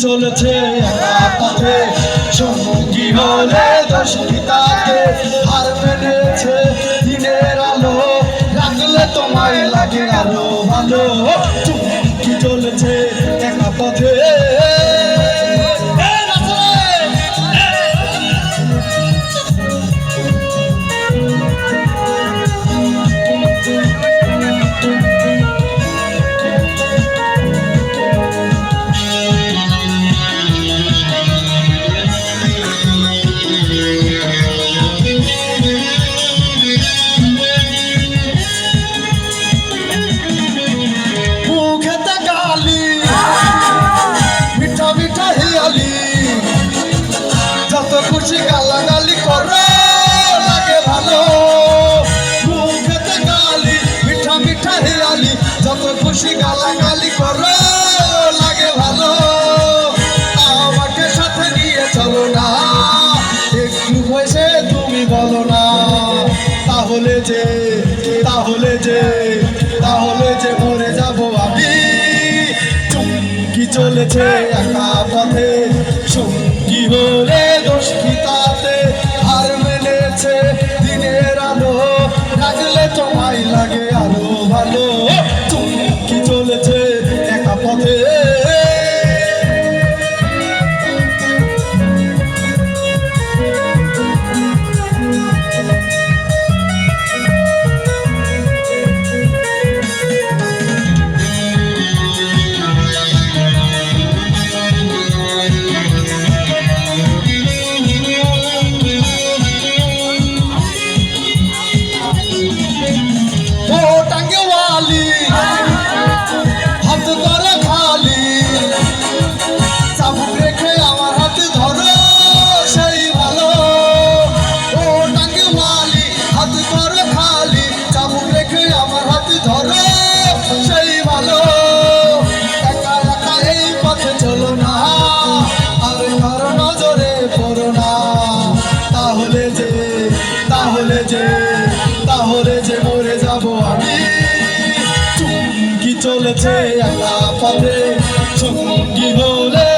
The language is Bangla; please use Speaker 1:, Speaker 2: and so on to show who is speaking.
Speaker 1: চলেছে একা পথে, সঙ্গী হলে দোষ কি তাতে? হার মেনেছে দিনের আলো, রাখলে তোমায় লাগে আরো ভালো। চুমকি চলেছে একা পথে। যত খুশি গালাগালি করো লাগে ভালো, মুখেতে গালি মিঠা মিঠা হেয়ালি। যত খুশি গালাগালি করো লাগে ভালো, আমাকে সাথে নিয়ে চলো না, একটু বসে তুমি বলো না। তাহলে যে তাহলে যে তাহলে যে মরে যাবো আমি। চুমকি চলেছে একা পথে, সঙ্গী হলে দোষ কি তাতে? হার মেনেছে দিনের আলো, রাখলে তোমায় লাগে আরো ভালো। চুমকি চলেছে একা পথে। হাত ধরে খালি চাবুক রেখে আমার হাতে ধরো সেই ভালো। ও টাঙ্গে মালি হাত ধরে খালি চাবুক রেখে আমার হাতে ধরো সেই ভালো। একা একা এই পথে চলো না, আর কারো নজরে পড়ো না। তাহলে যে তাহলে যে তাহলে যে মরে যাবো আমি। চলেছে একা পথে, সঙ্গী হলে